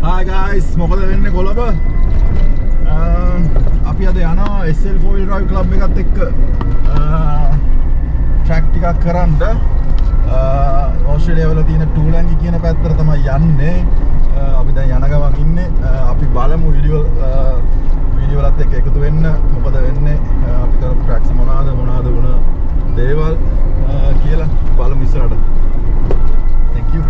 Hi guys, මොකද වෙන්නේ කොළඹ? අපි අද යනවා SL four wheel drive club එකත් එක්ක track ටිකක් කරන්න. ඕස්ට්‍රේලියාව වල තියෙන ටූලැන්ගි කියන පැත්තට තමයි යන්නේ. අපි දැන් යන ගමන් ඉන්නේ. අපි බලමු වීඩියෝ වලත් එක්ක එකතු වෙන්න. මොකද වෙන්නේ? අපි කරපු tracks මොනවාද වුණ දේවල් කියලා බලමු ඉස්සරහට. Thank you.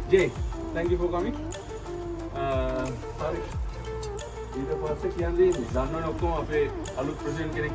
Jay, thank you for coming. Sorry. ඊට පස්සේ කියන්නේ දන්නවනේ ඔක්කොම අපේ අලුත් ප්‍රෙසිඩන්ට් කෙනෙක්.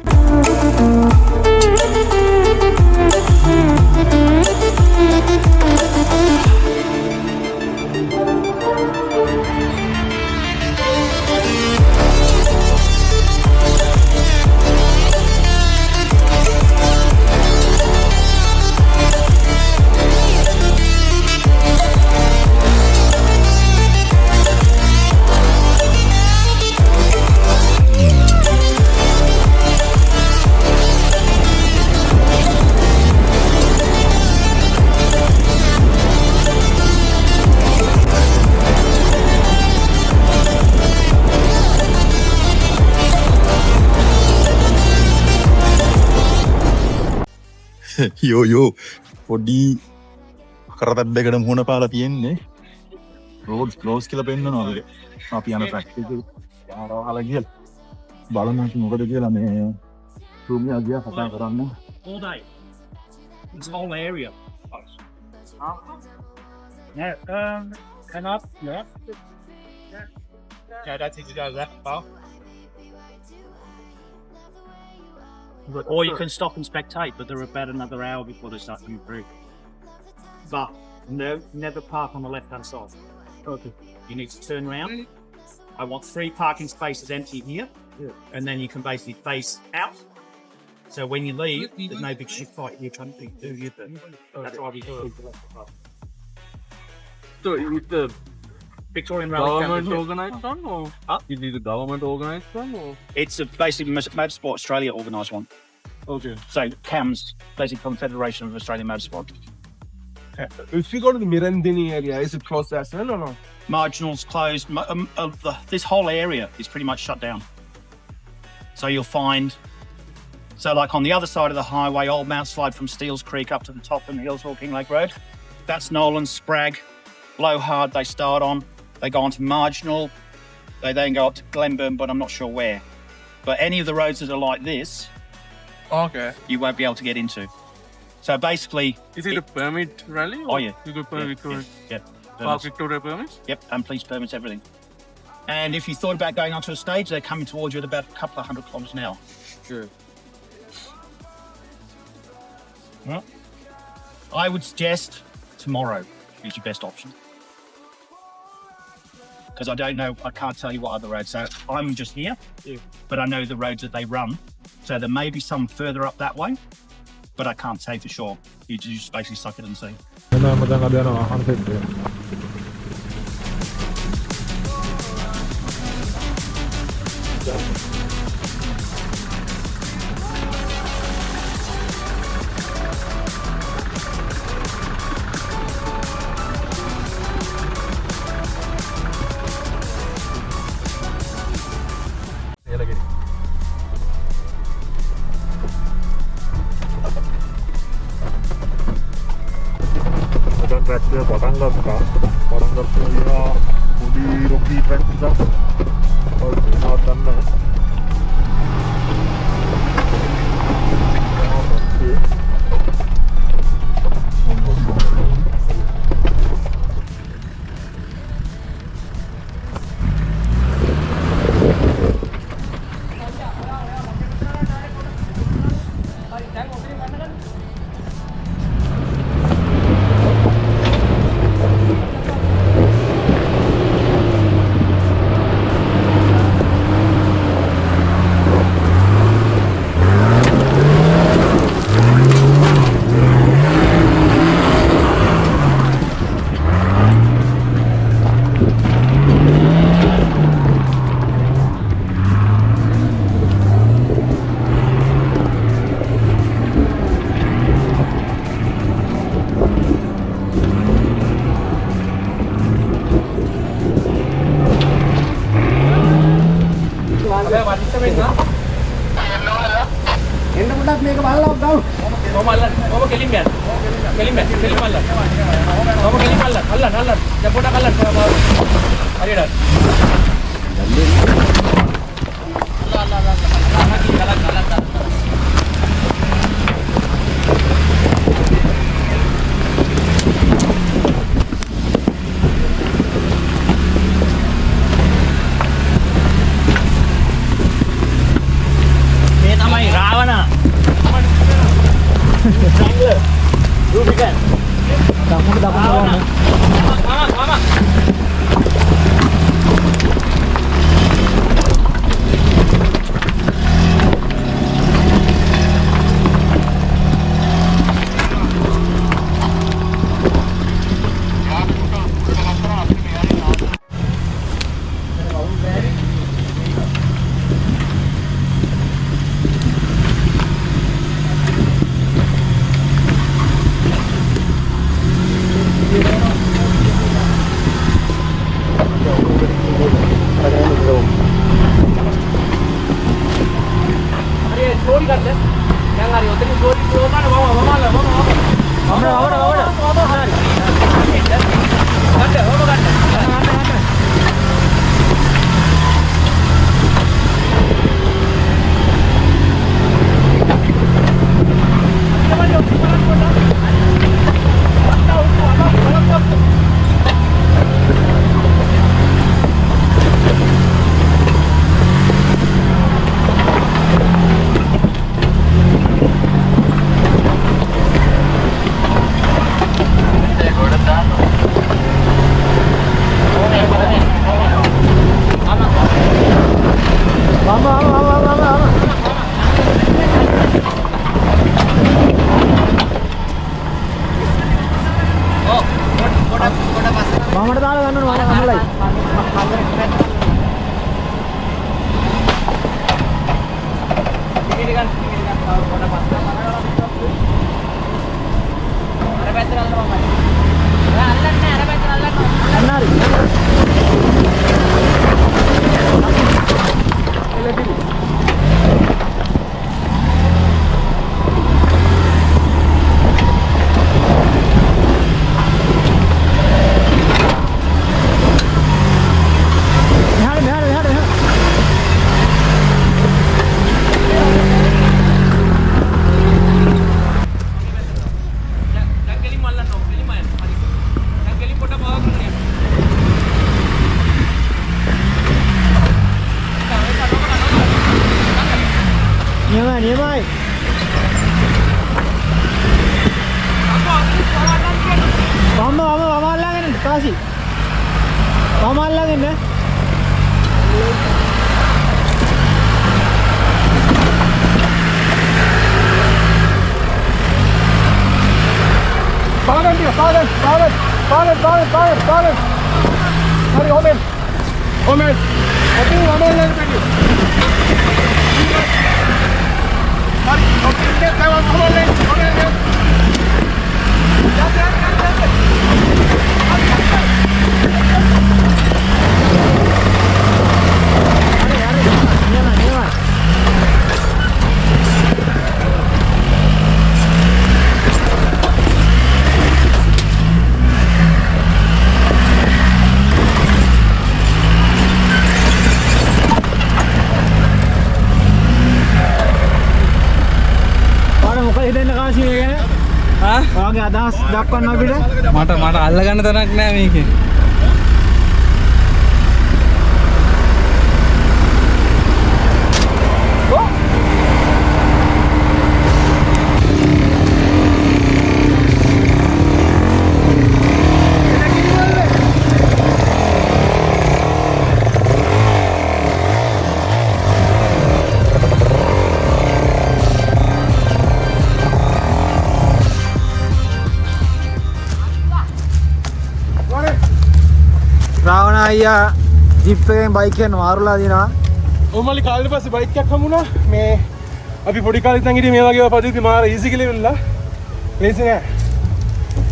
යෝ පොඩි කරතැබ්බකට මුහුණ පාලා තියෙන්නේ රෝඩ්ස් ක්ලෝස් කියලා පෙන්නනවා වගේ. අපි යන ට්‍රැක් එකේ යාරවහලා ගිහලා බලමු මොකද කියලා මේ රූම් එක ගියා කතා කරන්න. All day. This whole area. Yeah, hang up. Yeah. Yeah, I don't think you go that far. Or you can stop and spectate, but they're about another hour before they start coming through. But never park on the left-hand side. Okay. You need to turn around. I want 3 parking spaces empty here, and then you can basically face out. So when you leave, there's no big shit fight you're trying to do. That's why we do it. So is the Victorian Rally government Championship. organized one or is it the government organized one or? It's basically Motorsport Australia organised one. Okay. So CAMS, basically Confederation of Australian Motorsport. If you go to the Mirandini area, is it closed as well or not? Marginals closed. This whole area is pretty much shut down. So you'll find, like on the other side of the highway, Old Mount Slide from Steeles Creek up to the top in the Hills King Lake Road. That's Nolan, Spragg, Blowhard they start on. They go on to Marginal. They then go up to Glenburn, but I'm not sure where. But any of the roads that are like this, Okay. you won't be able to get into. So basically, Is it a permit rally? Oh, yeah. You do permit yeah. Park Victoria permits? Yep, and police permits, everything. And if you thought about going onto a stage, they're coming towards you at about a couple of 100 kilometres an hour. Sure. Well, I would suggest tomorrow is your best option. Because I don't know, I can't tell you what other roads. So I'm just here, but I know the roads that they run. So there may be some further up that way, but I can't say for sure. You just basically suck it and see. Track पे पतंग का पतंग पूरी रोकी track का और दन्ना Ini namanya Ravana. Strangler. Rubicon. Ravana. Mama. අදහස් දක්වන්න අපිට මට අල්ලගන්න තරක් නෑ මේකේ. රාවණ අයියා ජිප් එකෙන් බයික් එක මාරුලා දිනවා. ඔමලි කාලේ පස්සේ බයික් එකක් හමුණා. මේ අපි පොඩි කාලේ ඉඳන් හිටියේ මේ වගේ පදිද්දි මාර ඊසි කියලා වෙලා. ලේසි නෑ.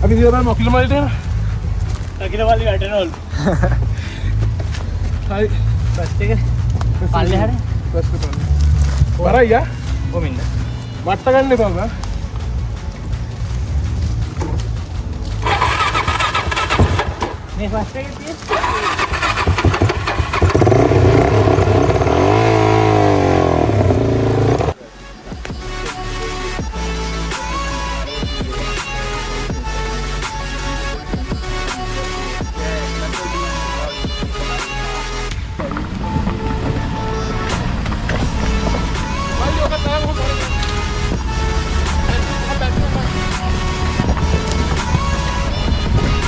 අපි දිහා බලමු කිලෝමීටර් යනවා. කිලෝමීටර් වැටෙනවලු. හරි. බස් එක පල්ලෙහාට. බස් එක පල්ලෙ. වරයියා. කොමින්ද. මට්ට ගන්න එපා බා. මේ ෆස්ට් එකේ තියෙන්නේ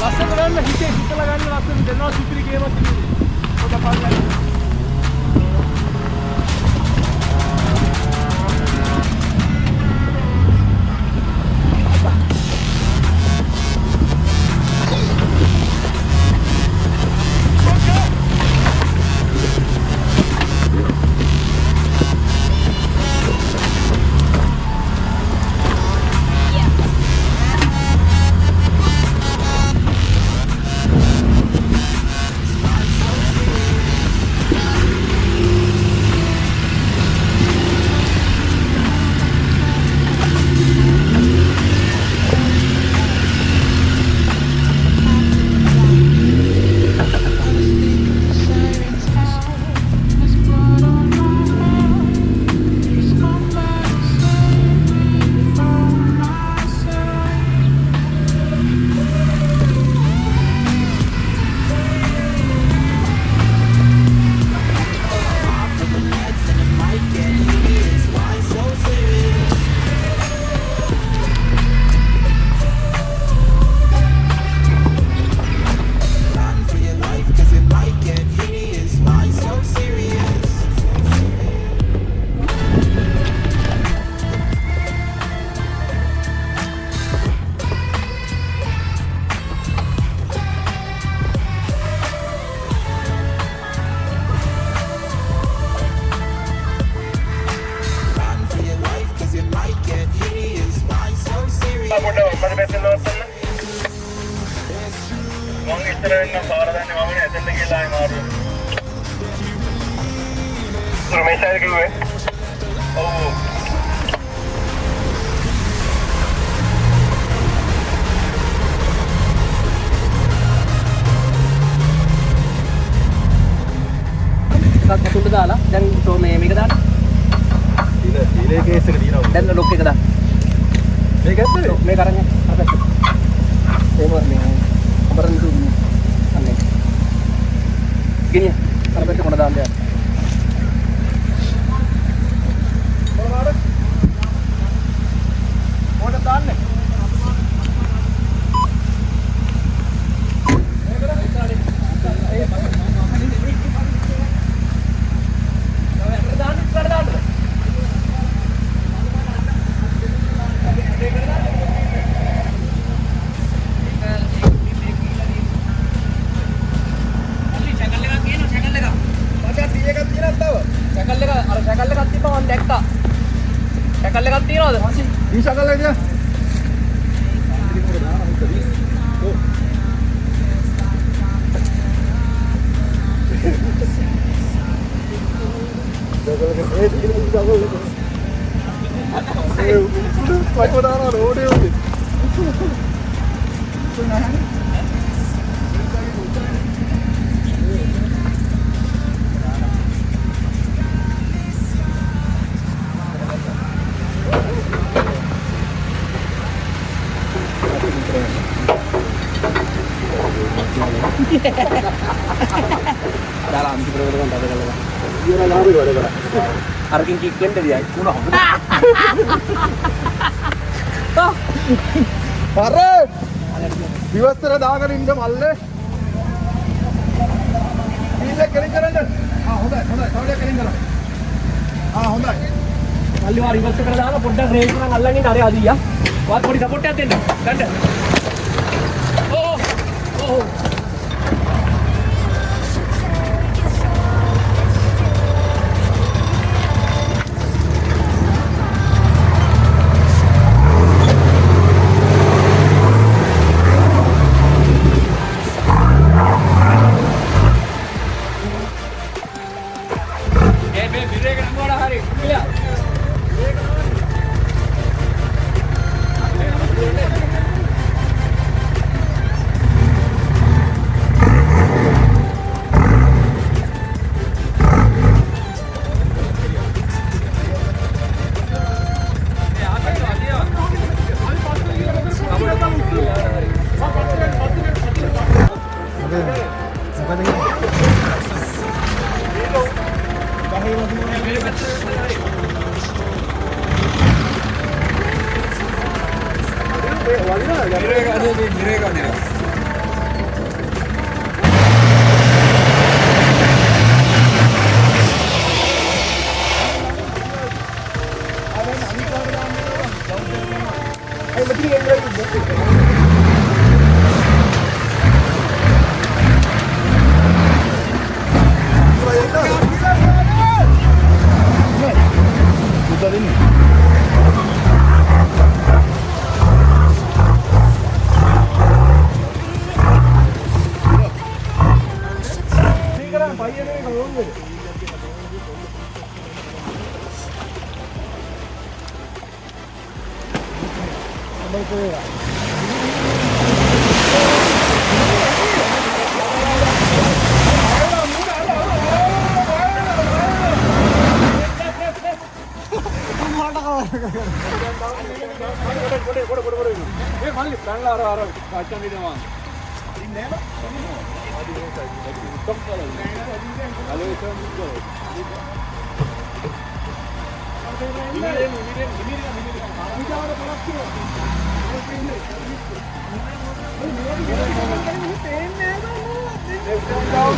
ලස්සන ගන්න හිතේ හිතලා ගන්න ලස්සන දෙනවා සුපිරි ගේමක් තියෙනවා. පොඩ බලන්න. කටුට දාලා දැන් මේක දාන්න. ඊලේ කේස් එක දිනනවා. දැන් ලොක් එක දාන්න. මේක ඇත්තද? මේක අරන් යන්න. අර පැත්තට. ඒක මේ අපරන් දුන්නේ. අනේ. ගෙනිය. අර පැත්තට කොන දාන්න යන්න. මොකද දාන්නේ? Bisa kali dia. dalam di program dalam iya lah baru ada harkin kicken dari aku noh toh pare විවස්තර දාගෙන ඉන්න මල්ලේ ඊළඟ කෙලින් කරන්න හොඳයි තවඩ කෙලින් කරන්න හොඳයි මල්ලි වා රිවර්ස් එකට දාලා පොඩ්ඩක් රේස් එකක් අල්ලන් ඉන්න අර අදියා වාත් පොඩි සපෝට් එකක් දෙන්න ගන්න ඕ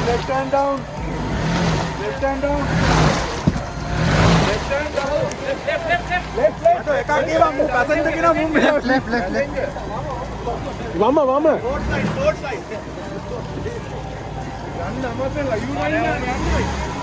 Left hand down. Left hand down. Left hand down. Left. Vama. Road side. Run, Amatella. You run.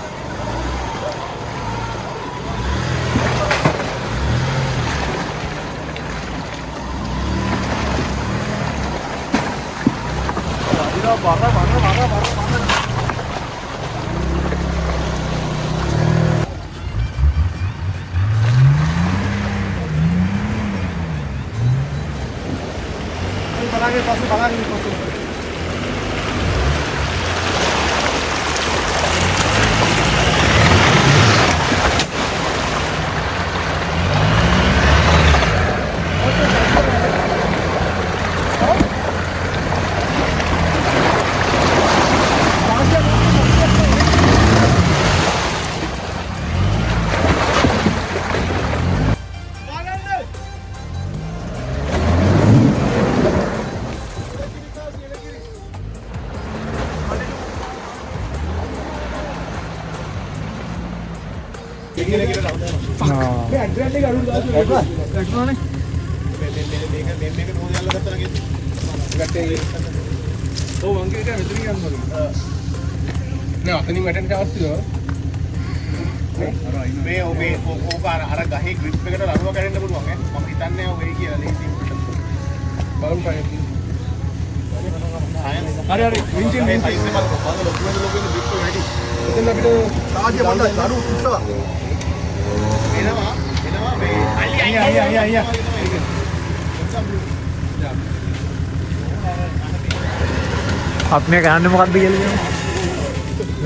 अपने कहने මොකක්ද කියලා කියමු.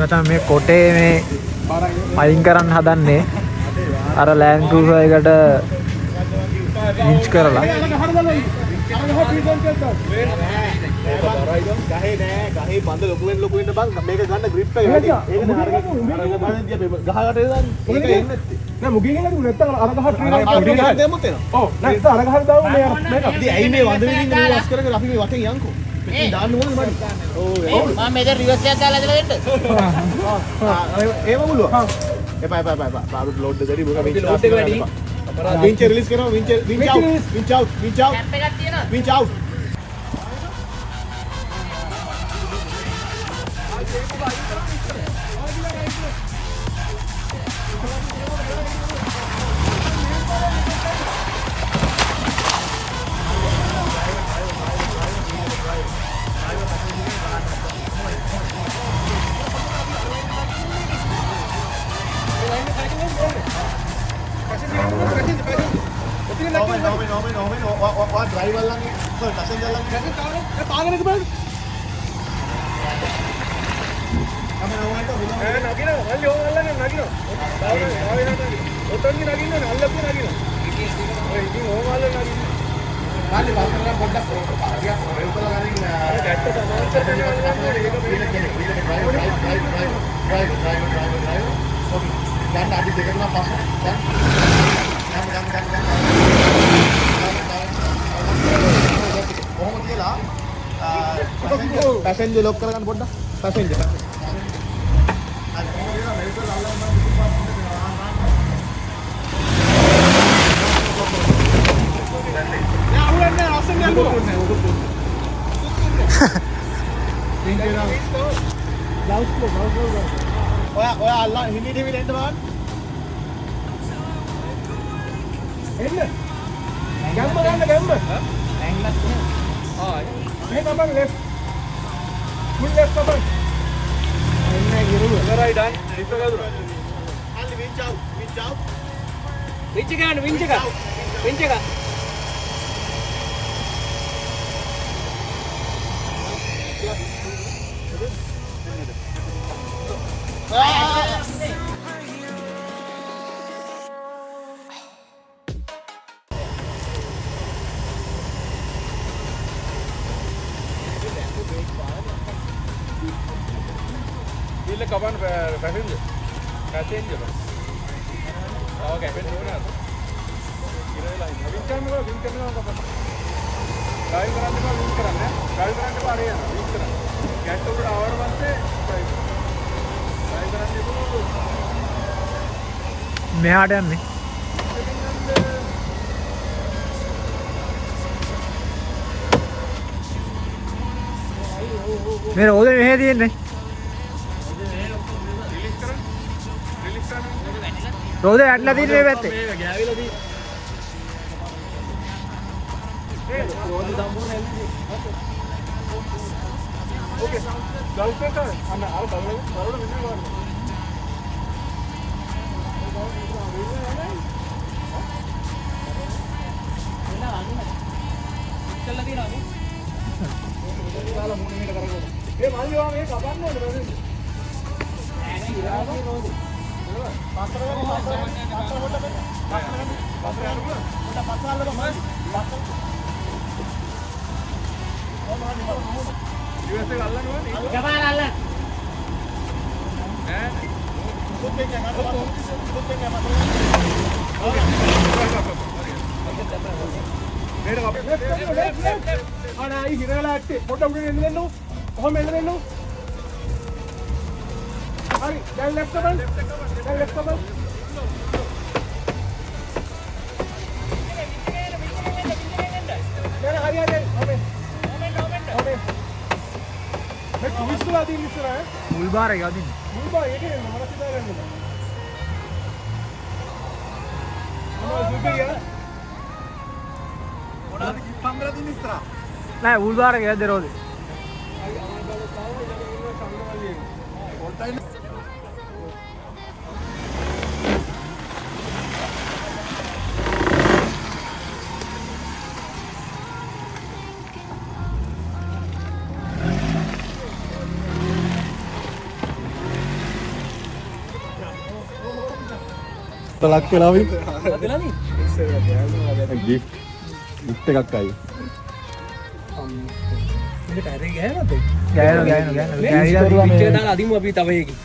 ඉතින් මේ කොටේ මේ අයින් කරන්න හදන්නේ අර ලෑන්ඩ් ක්‍රූසර් එකට වින්ච් කරලා. ගහේ බඳ ලොකු වෙන්න බං මේක ගන්න grip එක වැඩි. ඒක නේ අර බලන්න දිහා ගහකට දාන්න. ඒක එන්නේ නැත්තේ. නෑ මුගින් එන්නේ නැත්තම් අර ගහ ට්‍රී ගහට දෙමුත් එනවා. ඔව් නැත්නම් අර ගහට දාමු මේ මේක. ඉතින් ඇයි මේ වඳ වෙනින් මේ වස් කරගෙන අපි මේ වටේ යන්කෝ. මෙතන දාන්න ඕනේ මඩි. ඔව් මම මෙතන රිවර්ස් එකක් දාලා ඉඳලා වෙන්න. ඒව මුලුව. එපා. පාරු ලෝඩ් එක දෙරි මොකද මේ ලෝඩ් එක වැඩි. වින්ච් රිලීස් කරනවා වින්ච් out. කැප් එකක් තියෙනවා. වින්ච් out. Drive. ගන්න අඩි දෙක තුනක් පස්සේ දැන් කොහොමද කියලා පැසෙන්ජර් ලොක් කරගන්න පොඩ්ඩක් පැසෙන්ජර් ඔයා අල්ලා හිමිට එන්න බලන්න. එන්න. ගැම්ම ගන්න ගැම්ම. ඇංගලත් නේ. මේ තමයි left. full left තමයි. එන්න ගිරුව. right hand. ලිෆ්ට් එක දුර. අල්ලි winch out. winch out. winch ගන්න winch එක. winch එක. Ile kapan passenger. Passenger. Oh, cabin door na. Kira line. Wing camera kapan. Drive කරන්න බා wing කරන්න. drive කරන්න බා අරේ යනවා wing කරන්න. cat උඩ ආවට පස්සේ drive කරන්න ඉබුණු මෙහාට යන්නේ. මේ රෝදේ මෙහෙ තියෙන්නේ. රෝදේ ඇట్లా තියෙන්නේ මේ පැත්තේ. මේ ගෑවිලා තියෙන්නේ. රෝද සම්පූර්ණ එන්නේ. Okay. Golf එක අන්න අර බලන්න බලන්න මෙන්න ගන්න. ඒ මල්ලිවා මේ කපන්න ඕනේ නේද? මුල් බාර එක අදින්න. නෑ මුල් බාර එක යද්ද රෝදේ. ලක් වෙලාවි අදලා නේ. gift එකක් ආයි. මේ ටයර් එක ගෑනවද? ගෑනවා. පිච්චේ දාලා අදිමු අපි තව එකකින්.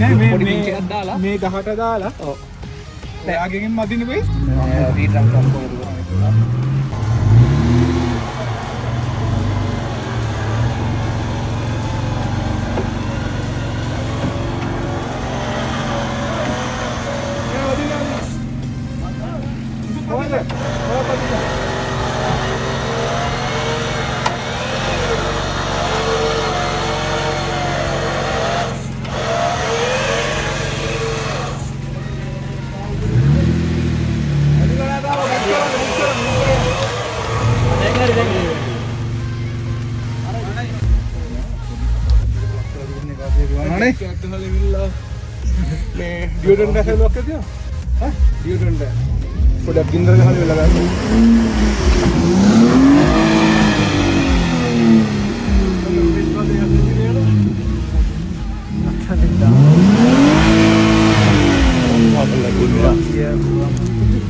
නෑ මේ පොඩි පිංච් එකක් දාලා. මේ ගහට දාලා. ඔව්. එයාගෙන් මදින්න වෙයි. රීට්‍රන් කොහොමද? මේ ඩියෝඩරන්ට් එක හැලුවක් ඇතිද? හා? ඩියෝඩරන්ට් එක. පොඩක් ගින්දර ගහලා වෙලා ගන්න.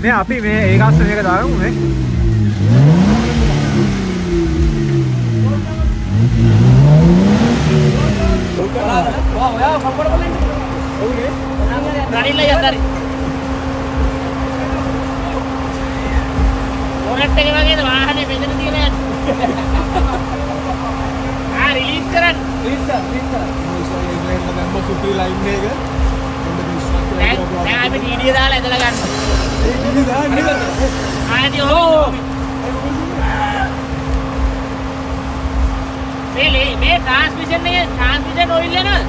මේ අපි මේ ඒකස්ස මේක දාගමු මේ. ඔයා කම්ෆර්ටබල් නේ? ඔව් නේ. රනිල්ල යන්දරි. මොකක්ද ඒ වගේද වාහනේ මෙතන තියලා යන්නේ. රිලීස් කරන්න. දැන් අපි ඩීඩිය දාලා ඇදලා ගන්න. ආදී මේ ට්‍රාන්ස්මිෂන් ඔයිල් යනවා.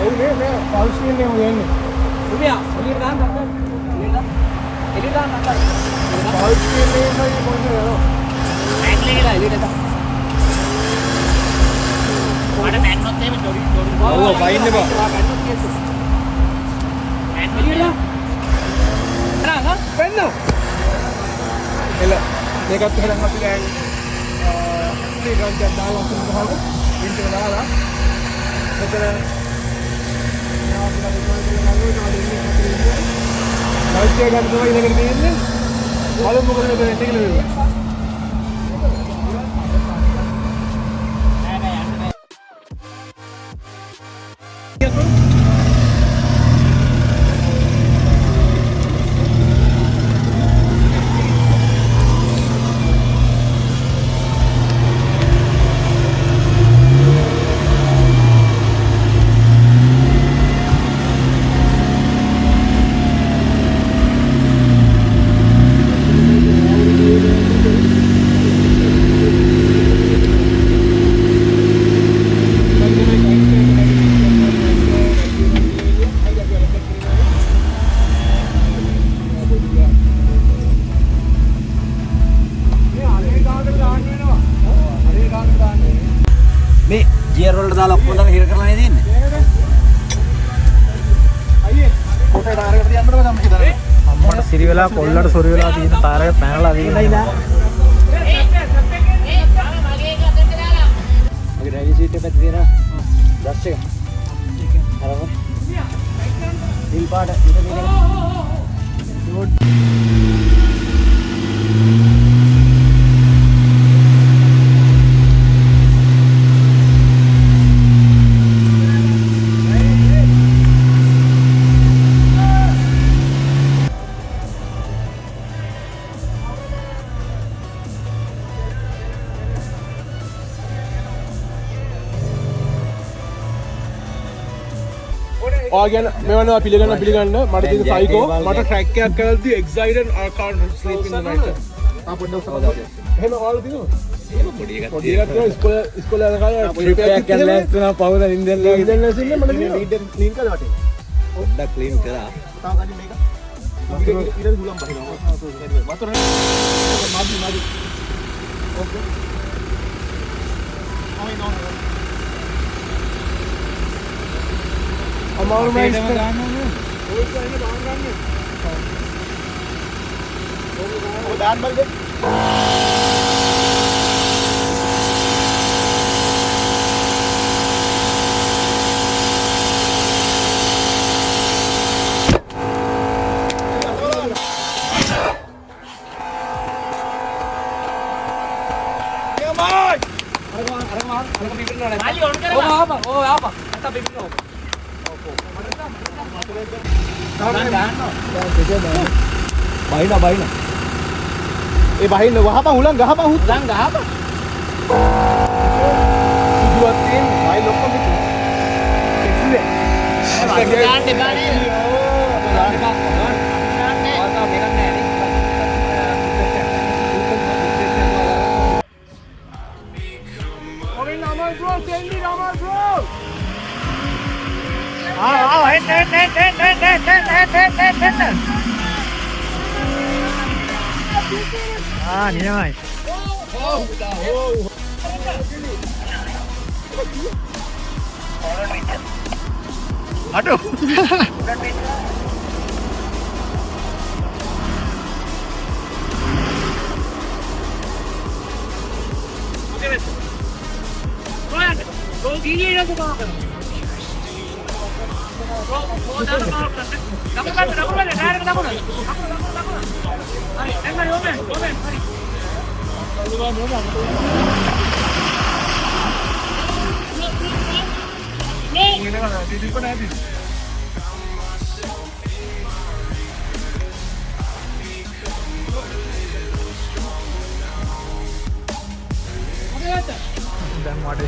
ඔව් නේ පල්ස් එකනේ යන්නේ. සුමියා එළියට දාන්න නැත්නම් එළියට දාන්න නැත්නම් පල්ස් එකනේ මොකද කරන්නේ? මැග්ලේලා එළියට දාන්න. මට මැන්නොත් එහෙම චොරි. ඔව් බයින්න බා. එළියට දාන්න. වෙන්න. එල මේකත් එහෙනම් අපි දැන් මේ ගාන්ට දාලා අතුරු ගහලා ඉන්ටර් දාලා මෙතන ලයිට් එක ගන්න තමයි ඉඳගෙන තියෙන්නේ. බලමු මොකද වෙන්නේ කියලා. මේ ගියර් වලට දාලා ඔක්කොම දාලා හිර කරලා නේද ඉන්නේ? අයියේ කොටේ ඩායරකට තියන්නද මම හිතන්නේ. අම්මට සිරි වෙලා කොල්ලට සොරි වෙලා තියෙන තාරක පැනලා තියෙනවා. මගේ ඩ්‍රයිවිං සීට් එක පැත්තේ තියෙනවා. ඩස්ට් එක. හරම. දිල් පාට ඉත මේක. ඔයගෙන මෙවනවා පිළිගන්න මට තියෙන සයිකෝ මට ට්‍රැක් එකක් කරද්දී excited I can't sleep in the night. පොඩ්ඩක් උස්සලා එහෙම ඔයාලා තියෙනවද? එහෙම පොඩි එකක් තියෙනවා. ඉස්කෝලේ යන කාලේ ට්‍රිප් එකක් කරලා ඇස්තුනා පවුද නින්දෙන් ඉඳන් නැසින්නේ මට ලීඩර් ක්ලීන් කරලා වටේ. පොඩ්ඩක් ක්ලීන් කරා. තාම ගන්නේ මේක. ඊට ගුලම් බහිනවා. වතුර මාදි. ඕකේ. අමාරු මේක දාන්න ඕනේ. ඔය කියන්නේ දාන්න ගන්න. ඔය දාන්න බල්ද? මාලි ඔන් කරලා. ආපා. නැත්නම් බිබිනෝ. බයින ඒ බහින්න වහපන් උලන් ගහපන් උලන් ගහපන්. සිදුවත් තියෙන්නේ බයි ලොක්කම පිටු. එක්ස්ලේ. දාන්න එපා නේද? දාන්න එපා. වාතාව මේක නෑ නේ. Coming Amal bro, send me Amal bro. නියමයි. Aduh. දැන් මට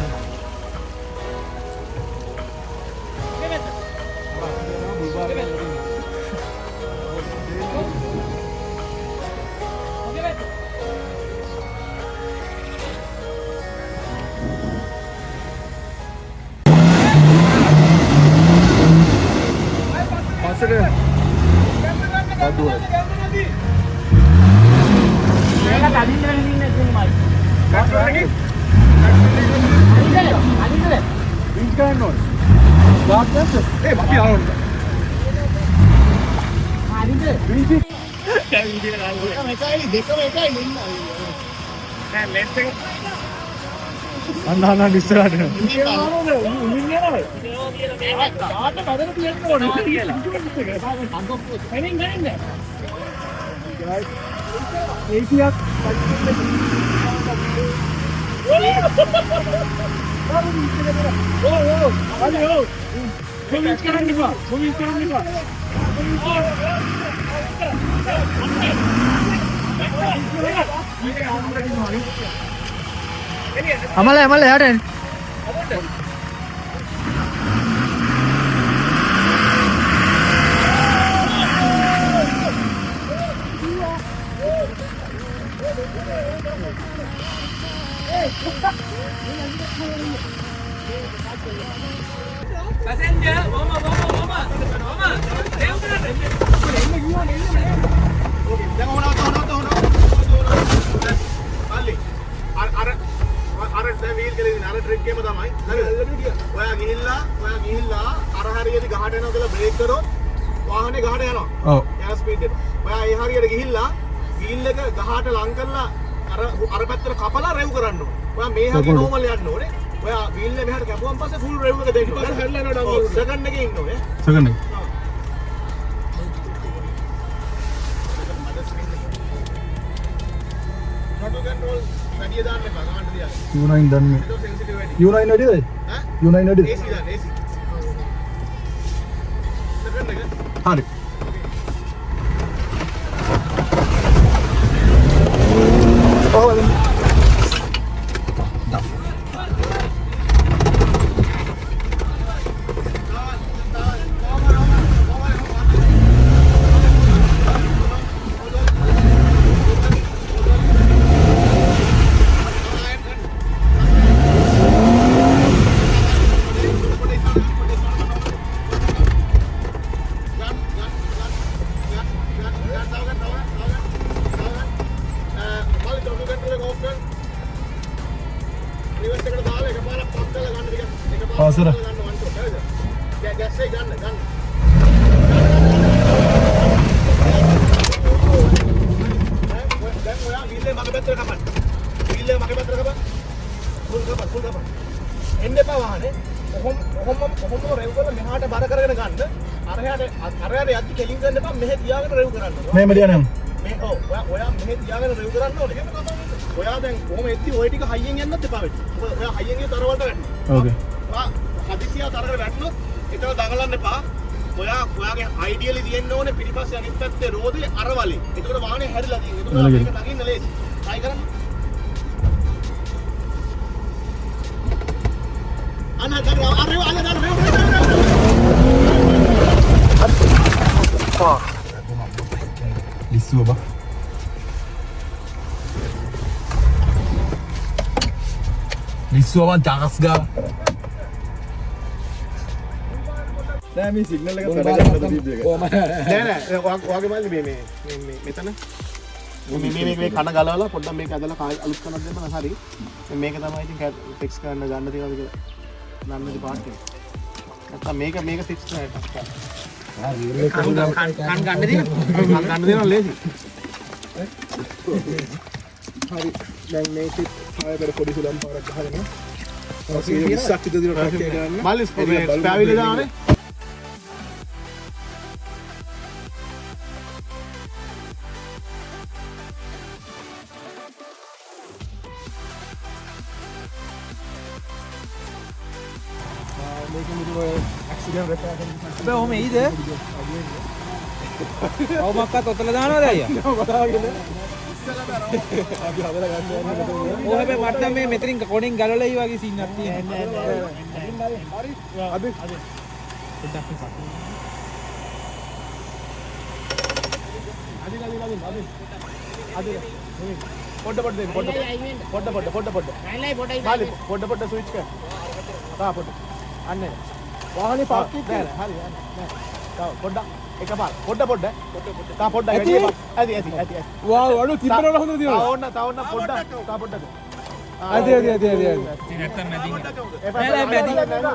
අන්න ඉස්සරහට අමල එහාට එන්න. ඔයා ගිහිල්ලා අර හරියට ගහට යනවා කියලා බ්‍රේක් කරොත් වාහනේ ගහට යනවා. ඔව්. යන ස්පීඩ් එක. ඔයා ඒ හරියට ගිහිල්ලා වීල් එක ගහට ලං කරලා අර පැත්තට කපලා රෙව් කරන්න ඕනේ. ඔයා මේ හරිය නෝමල් යන්න ඕනේ. ඔයා වීල් එක මෙහාට කැපුවම පස්සේ ෆුල් රෙව් එක දෙන්න ඕනේ. හැල්ලා යනවා ඩවුන්. සෙකන්ඩ් එකේ ඉන්න ඕනේ. සෙකන්ඩ් එක. නඩු කන්ට්‍රෝල් වැඩි දාන්න එපා. ගහන්න තියන්න. U9 දන්නේ. U9 වැඩිද? ඈ? U9 වැඩිද? AC දාන්න AC. සෙකන්ඩ් එක. හරි. පාසර ගැස්සේ ගන්න දැන් ඔයා වීල්ලේ මගේ පැත්තට කපන්න. වීල්ලේ මගේ පැත්තට කපන්න. ෆුල් කපන්න. එන්න එපා වාහනේ. කොහොම රෙව් කරලා මෙහාට බර කරගෙන ගන්න. අරයට යද්දි කෙලින් ගන්න එපා. මෙහෙ තියාගෙන රෙව් කරන්න. මේ මෙලියනම් මේ ඔයා මෙහෙ තියාගෙන රෙව් කරන්න ඕනේ. ඔයා දැන් කොහොම එද්දි ඔය ටික හයියෙන් යන්නත් එපා වෙන්න. ඔයා හයියෙන් ගිය තරවලට වැටෙනවා. ඕකේ. හදිසියා තරකට වැටුනොත් ඒතර දඟලන්න එපා. ඔයාගේ අයිඩියලි තියෙන්න ඕනේ පිටිපස්සේ අනිත් පැත්තේ රෝදේ අරවලේ. ඒකට වාහනේ හැරිලා තියෙනවා. ඒක මේක නගින්න ලේසි. try කරන්න. අන්න ලිස්සුව බා. ලිස්සුව මං චාස් ගා. නෑ මේ සිග්නල් එක වැඩ කරනකොට දීපු එක. නෑ ඔයාගේ මල්ලි මේ මෙතන මේ කන ගලවලා පොඩ්ඩක් මේක ඇදලා අලුත් කනක් දෙන්න හරි. මේක තමයි ඉතින් ෆික්ස් කරන්න ගන්න තියෙනවද කියලා නන්නදි පාට් එක. නැත්තම් මේක ෆික්ස් කරන්න ටක්. කන් ගන්න දෙනවා ලේසි. හරි. දැන් මේක ආයෙත් පොඩි සුලම් පාරක් ගහගෙන. ඔකේ 20ක් විතර දිනට ට්‍රැක් එක ගන්න. මල්ලි ස්පෑවිලි දාන්නේ. මේක මුදුව ඇක්සිඩන්ට් ඔබ ඔහොම එයිද? අවමක්කත් ඔතල දානවද අයියා? ඔය හැබැයි මට නම් මේ මෙතනින් කොණෙන් ගලවලා ඊ වගේ සීන් එකක් තියෙනවා. හරි. අද පොඩ දෙන්න පොඩ නයිලයි පොඩයි මාලි පොඩ ස්විච් කර තා පොඩ අන්න වාහනේ පාර්කින් හරි නෑ තා පොඩ එකපාර පොඩ තා පොඩ ඇති වාව් අනු තිබ්බරවල හොඳ දිනවා තා ඕන්න පොඩ තා පොඩ ඇති නැත්තම් මැදින් කඩා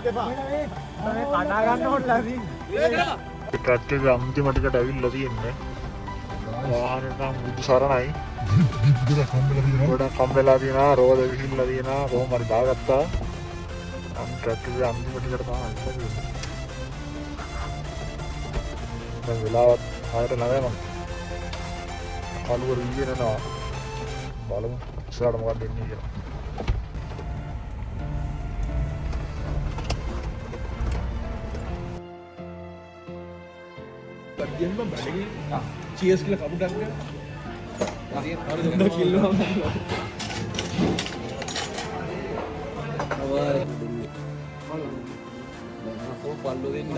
ගන්න ඕනලා ඉතින් ට්‍රක් එක අන්තිම ටිකට ඇවිල්ලා තියෙන්නේ වාහනේ නම් බුදු සරණයි ගොඩක් කම්බෙලා තියෙනවා රෝද විහිල්ලා තියෙනවා කොහොම හරි දාගත්තා ට්‍රක් එක අන්තිම ටිකට තමයි දැන් වෙලාවත් 6ට 9 මම කලුවර විදිනනවා බලමු ඉස්සරහට මොකක්ද වෙන්නේ කියලා Bagian bang balik cheers කියලා කපුටක් ගන්න. හරි කිල්ලුවා මම. අපෝ පල්ලු වෙන්න.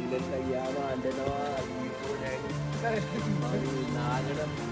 ඉලෙන් අයියාම අඬනවා. නාගඩ